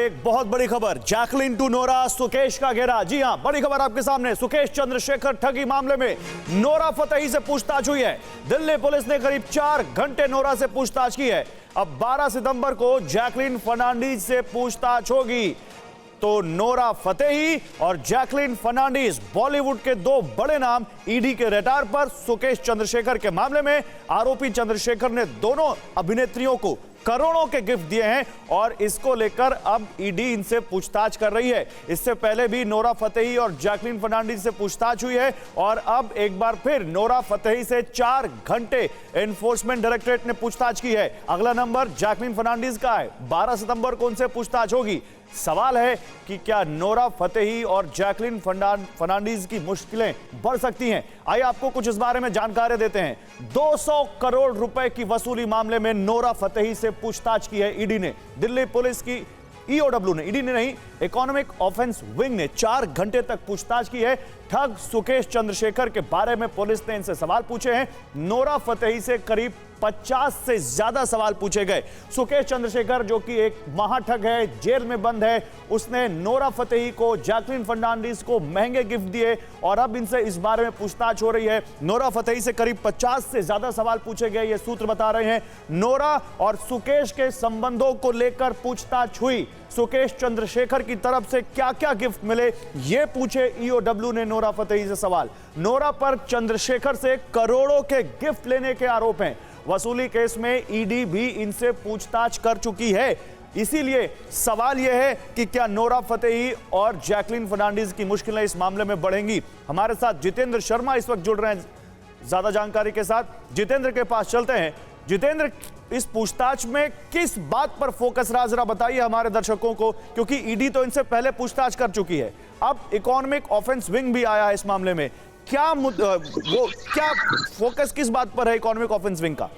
एक बहुत बड़ी खबर, जैकलिन टू नोरा, सुकेश का घेरा। जी हां, बड़ी खबर आपके सामने। सुकेश चंद्रशेखर ठगी मामले में नोरा फतेही से पूछताछ हुई है। दिल्ली पुलिस ने करीब 4 घंटे नोरा से पूछताछ की है। अब 12 सितंबर को जैकलिन फर्नांडीज से पूछताछ होगी। तो नोरा फतेही और जैकलिन फर्नांडीज, बॉलीवुड के 2 बड़े नाम। ईडी के रडार पर सुकेश चंद्रशेखर के मामले में आरोपी चंद्रशेखर ने दोनों अभिनेत्रियों को करोड़ों के गिफ्ट दिए हैं और इसको लेकर अब ईडी इनसे पूछताछ कर रही है। इससे पहले भी नोरा फतेही और जैकलिन फर्नांडीज से पूछताछ हुई है और अब एक बार फिर नोरा फतेही से 4 घंटे एनफोर्समेंट डायरेक्टरेट ने पूछताछ की है। अगला नंबर जैकलिन फर्नांडीज का है। 12 सितंबर को उनसे पूछताछ होगी। सवाल है कि क्या नोरा फतेही और जैकलिन फर्नांडीज की मुश्किलें बढ़ सकती हैं? आइए आपको कुछ इस बारे में जानकारी देते हैं। 200 करोड़ रुपए की वसूली मामले में नोरा फतेही से पूछताछ की है ईडी ने। दिल्ली पुलिस की ईओडब्ल्यू ने, ईडी ने नहीं, इकोनॉमिक ऑफेंस विंग ने 4 घंटे तक पूछताछ की है। ठग सुकेश चंद्रशेखर के बारे में पुलिस ने इनसे सवाल पूछे हैं। नोरा फतेही से करीब 50 से ज्यादा सवाल पूछे गए। सुकेश चंद्रशेखर जो कि एक महाठग है, जेल में बंद है, उसने नोरा फतेही को, जैकलिन फर्नांडीज को महंगे गिफ्ट दिए और अब इनसे इस बारे में पूछताछ हो रही है। नोरा फतेही से करीब 50 से ज्यादा सवाल पूछे गए, ये सूत्र बता रहे हैं। नोरा और सुकेश के संबंधों को लेकर पूछताछ हुई। सुकेश चंद्रशेखर की तरफ से क्या क्या गिफ्ट मिले, ये पूछे ईओडब्ल्यू ने नोरा फतेही से सवाल। नोरा पर चंद्रशेखर से करोड़ों के गिफ्ट लेने के आरोप हैं। वसूली केस में ईडी भी इनसे पूछताछ कर चुकी है। इसीलिए सवाल यह है कि क्या नोरा फतेही और जैकलिन फर्नांडीज की मुश्किलें इस मामले में बढ़ेंगी। हमारे साथ जितेंद्र शर्मा इस वक्त जुड़ रहे हैं ज्यादा जानकारी के साथ। जितेंद्र के पास चलते हैं। जितेंद्र, इस पूछताछ में किस बात पर फोकस रहा, जरा बताइए हमारे दर्शकों को, क्योंकि ईडी तो इनसे पहले पूछताछ कर चुकी है, अब इकोनॉमिक ऑफेंस विंग भी आया है इस मामले में। क्या क्या फोकस किस बात पर है इकोनॉमिक ऑफेंस विंग का?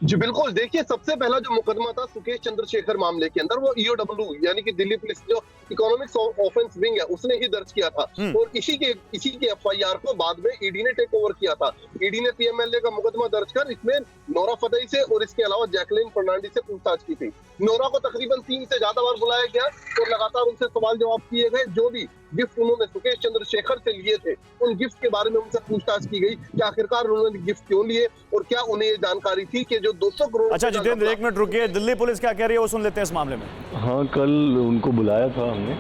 जी बिल्कुल, देखिए सबसे पहला जो मुकदमा था सुकेश चंद्रशेखर मामले के अंदर, वो ईओडब्ल्यू यानी कि दिल्ली पुलिस जो इकोनॉमिक ऑफेंस विंग है उसने ही दर्ज किया था और इसी के एफआईआर को बाद में ईडी ने टेक ओवर किया था। ईडी ने पीएमएलए का मुकदमा दर्ज कर इसमें नोरा फतेही से और इसके अलावा जैकलिन फर्नांडीज से पूछताछ की थी। नोरा को तकरीबन 3 से ज्यादा बार बुलाया गया और लगातार उनसे सवाल जवाब किए गए। जो भी गिफ्ट उन्होंने सुकेश चंद्रशेखर से लिए थे, उन गिफ्ट के बारे में उनसे पूछताछ की गई कि आखिरकार उन्होंने गिफ्ट क्यों लिए और क्या उन्हें ये जानकारी थी कि जो 200 करोड़। अच्छा जितेंद्र, 1 मिनट रुकिए, दिल्ली पुलिस क्या कह रही है वो सुन लेते हैं इस मामले में। हाँ, कल उनको बुलाया था हमने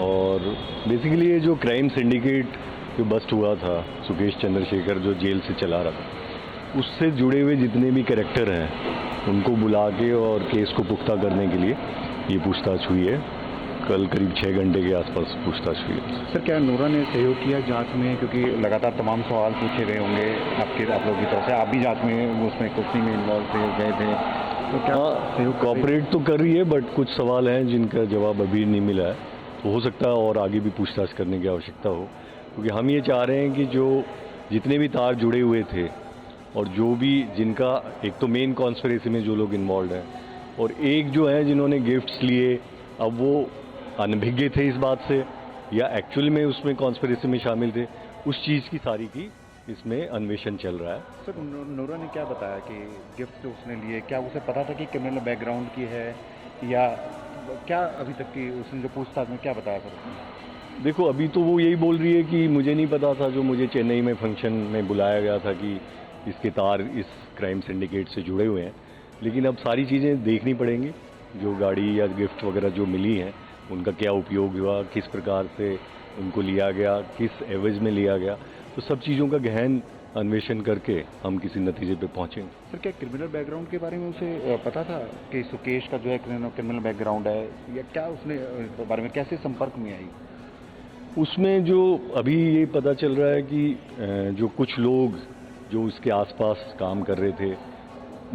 और बेसिकली ये जो क्राइम सिंडिकेट जो बस्ट हुआ था, सुकेश चंद्रशेखर जो जेल से चला रहा था, उससे जुड़े हुए जितने भी कैरेक्टर हैं उनको बुला के और केस को पुख्ता करने के लिए ये पूछताछ हुई है। कल करीब 6 घंटे के आसपास पूछताछ हुई है। सर, क्या नोरा ने सहयोग किया जांच में? क्योंकि लगातार तमाम सवाल पूछे गए होंगे आप लोगों की तरफ से, आप भी जांच में उसमें कुछ में इन्वॉल्व गए थे, तो क्या सहयोग कॉपरेट तो कर रही है, बट कुछ सवाल हैं जिनका जवाब अभी नहीं मिला है। तो हो सकता है और आगे भी पूछताछ करने की आवश्यकता हो, क्योंकि हम ये चाह रहे हैं कि जो जितने भी तार जुड़े हुए थे और जो भी जिनका एक तो मेन कॉन्स्पिरेसी में जो लोग इन्वॉल्व हैं और एक जो है जिन्होंने गिफ्ट्स लिए, अब वो अनभिज्ञ थे इस बात से या एक्चुअल में उसमें कॉन्स्पिरेसी में शामिल थे, उस चीज़ की सारी की इसमें अन्वेषण चल रहा है। सर, नोरा ने क्या बताया कि गिफ्ट जो उसने लिए, क्या उसे पता था कि क्रिमिनल बैकग्राउंड की है या क्या अभी तक की उसने जो पूछताछ में क्या बताया सर? देखो, अभी तो वो यही बोल रही है कि मुझे नहीं पता था, जो मुझे चेन्नई में फंक्शन में बुलाया गया था कि इसके तार इस क्राइम सिंडिकेट से जुड़े हुए हैं। लेकिन अब सारी चीज़ें देखनी पड़ेंगी, जो गाड़ी या गिफ्ट वगैरह जो मिली हैं उनका क्या उपयोग हुआ, किस प्रकार से उनको लिया गया, किस एवज में लिया गया, तो सब चीज़ों का गहन अन्वेषण करके हम किसी नतीजे पे पहुँचेंगे। सर, क्या क्रिमिनल बैकग्राउंड के बारे में उसे पता था कि सुकेश का जो है क्रिमिनल बैकग्राउंड है, या क्या उसने बारे में कैसे संपर्क में आई? उसमें जो अभी ये पता चल रहा है कि जो कुछ लोग जो इसके आसपास काम कर रहे थे,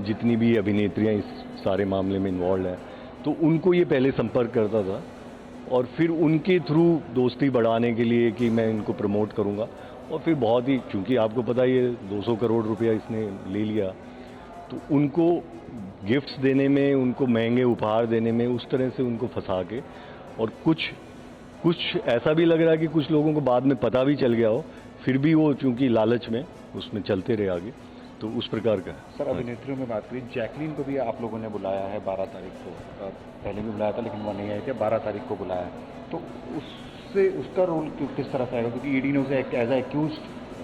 जितनी भी अभिनेत्रियां इस सारे मामले में इन्वॉल्व हैं, तो उनको ये पहले संपर्क करता था और फिर उनके थ्रू दोस्ती बढ़ाने के लिए कि मैं इनको प्रमोट करूंगा, और फिर बहुत ही, चूँकि आपको पता ही है 200 करोड़ रुपया इसने ले लिया, तो उनको गिफ्ट्स देने में, उनको महंगे उपहार देने में, उस तरह से उनको फंसा के, और कुछ ऐसा भी लग रहा है कि कुछ लोगों को बाद में पता भी चल गया हो, फिर भी वो चूँकि लालच में उसमें चलते रहे आगे, तो उस प्रकार का है। सर अभिनेत्रियों में बात करें, जैकलीन को भी आप लोगों ने बुलाया है 12 तारीख को। पहले भी बुलाया था लेकिन वो नहीं आए थे, 12 तारीख को बुलाया है। तो उससे उसका रोल किस तरह से आएगा, क्योंकि ईडी ने उसे एज एक्यूज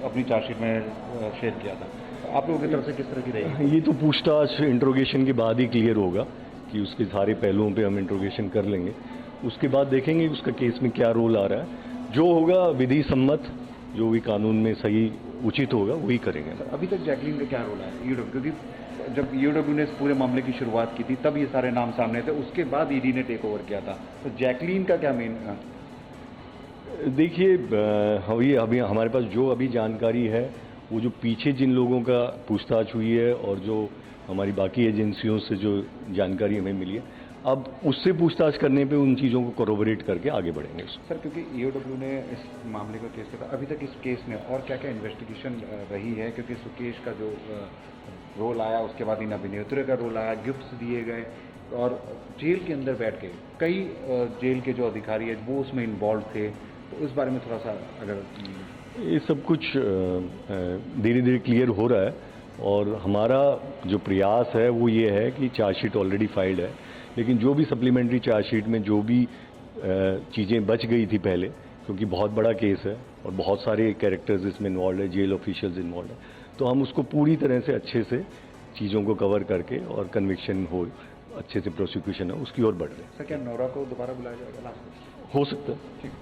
अपनी चार्जशीट में शेयर किया था। तो आप लोगों की तरफ से किस तरह की रहेगी? ये तो पूछताछ इंट्रोगेशन के बाद ही क्लियर होगा कि उसके सारे पहलुओं पे हम इंट्रोगेशन कर लेंगे। उसके बाद देखेंगे उसका केस में क्या रोल आ रहा है। जो होगा विधि सम्मत, जो भी कानून में सही उचित होगा वही करेंगे। अभी तक जैकलीन का क्या रोल है ईओडब्ल्यू, क्योंकि जब ईओडब्ल्यू ने इस पूरे मामले की शुरुआत की थी तब ये सारे नाम सामने थे, उसके बाद ईडी ने टेक ओवर किया था। तो जैकलीन का क्या मेन? देखिए अभी हमारे पास जो अभी जानकारी है, वो जो पीछे जिन लोगों का पूछताछ हुई है और जो हमारी बाकी एजेंसियों से जो जानकारी हमें मिली है, अब उससे पूछताछ करने पे उन चीज़ों को कोरोबोरेट करके आगे बढ़ेंगे। सर क्योंकि ईओडब्ल्यू ने इस मामले का केस किया था, अभी तक इस केस में और क्या क्या इन्वेस्टिगेशन रही है? क्योंकि सुकेश का जो रोल आया, उसके बाद इन अभिनेत्रियों का रोल आया, गिफ्ट्स दिए गए और जेल के अंदर बैठ के कई जेल के जो अधिकारी है वो उसमें इन्वॉल्व थे। तो इस बारे में थोड़ा सा अगर ये सब कुछ धीरे धीरे क्लियर हो रहा है और हमारा जो प्रयास है वो ये है कि चार्जशीट ऑलरेडी फाइल्ड है, लेकिन जो भी सप्लीमेंट्री चार्जशीट में जो भी चीज़ें बच गई थी पहले, क्योंकि बहुत बड़ा केस है और बहुत सारे कैरेक्टर्स इसमें इन्वॉल्व है, जेल ऑफिशियल्स इन्वॉल्व है, तो हम उसको पूरी तरह से अच्छे से चीज़ों को कवर करके और कन्विक्शन हो, अच्छे से प्रोसिक्यूशन है उसकी ओर बढ़ रहे हैं। सर क्या नोरा को दोबारा बुलाया जाएगा लास्ट? हो सकता है। ठीक।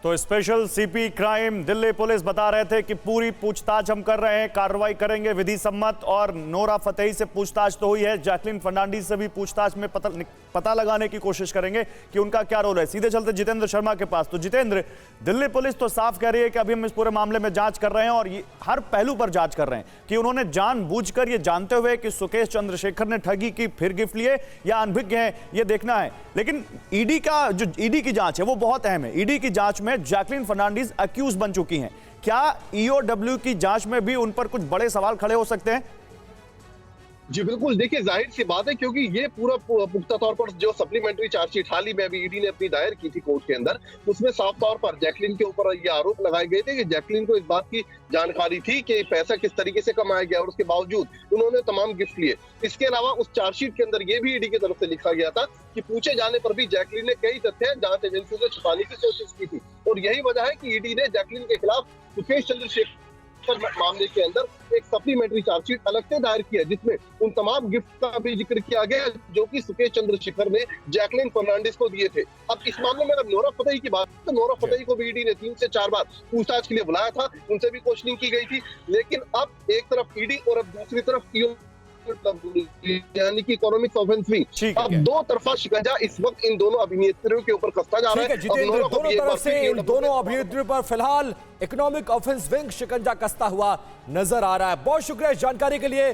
तो special CP crime Delhi police बता रहे थे कि पूरी पूछताछ हम कर रहे हैं, कार्रवाई करेंगे विधि सम्मत। और नोरा फतेही से पूछताछ तो हुई है, जैकलीन फर्नांडीज से भी पूछताछ में पता लगाने की कोशिश करेंगे कि उनका क्या रोल है। सीधे चलते जितेंद्र शर्मा के पास। तो जितेंद्र, दिल्ली पुलिस तो साफ कह रही है कि अभी हम इस पूरे मामले में जांच कर रहे हैं और ये हर पहलू पर जांच कर रहे हैं कि उन्होंने जानबूझकर ये जानते हुए कि सुकेश चंद्रशेखर ने ठगी की फिर गिफ्ट लिए या अनभिज्ञ है, ये देखना है। लेकिन ईडी की जांच है वो बहुत अहम है। ईडी की जांच में जैकलीन फर्नांडीज अक्यूज बन चुकी हैं। क्या ईओडब्ल्यू की जांच में भी उन पर कुछ बड़े सवाल खड़े हो सकते हैं? जी बिल्कुल, देखिए जाहिर सी बात है, क्योंकि ये पूरा पुख्ता तौर पर जो सप्लीमेंट्री चार्जशीट हाल ही में अभी ईडी ने अपनी दायर की थी कोर्ट के अंदर, उसमें साफ तौर पर जैकलीन के ऊपर ये आरोप लगाए गए थे कि जैकलीन को इस बात की जानकारी थी कि पैसा किस तरीके से कमाया गया और उसके बावजूद उन्होंने तमाम गिफ्ट लिए। इसके अलावा उस चार्जशीट के अंदर ये भी ईडी की तरफ से लिखा गया था कि पूछे जाने पर भी जैकलीन ने कई तथ्य जांच एजेंसियों से छुपाने की कोशिश की थी और यही वजह है कि ईडी ने जैकलीन के खिलाफ सुकेश चंद्रशेखर मामले के अंदर एक सप्लीमेंट्री चार्जशीट अलग से दायर किया, जिसमें उन तमाम गिफ्ट का भी जिक्र किया गया जो कि सुकेश चंद्रशेखर ने जैकलीन फर्नांडीज को दिए थे। अब इस मामले में अगर नोरा फतेही की बात, तो नोरा फतेही को भी ईडी ने 3 से 4 बार पूछताछ के लिए बुलाया था, उनसे भी क्वेश्चनिंग की गई थी। लेकिन अब एक तरफ ईडी और अब दूसरी तरफ यानी कि इकोनॉमिक ऑफेंस विंग, अब दो तरफा शिकंजा इस वक्त इन दोनों अभिनेत्रियों के ऊपर कसता जा रहा है। जितेंद्र, दोनों तरफ से इन दोनों अभिनेत्रियों पर फिलहाल इकोनॉमिक ऑफेंस विंग शिकंजा कसता हुआ नजर आ रहा है। बहुत शुक्रिया इस जानकारी के लिए।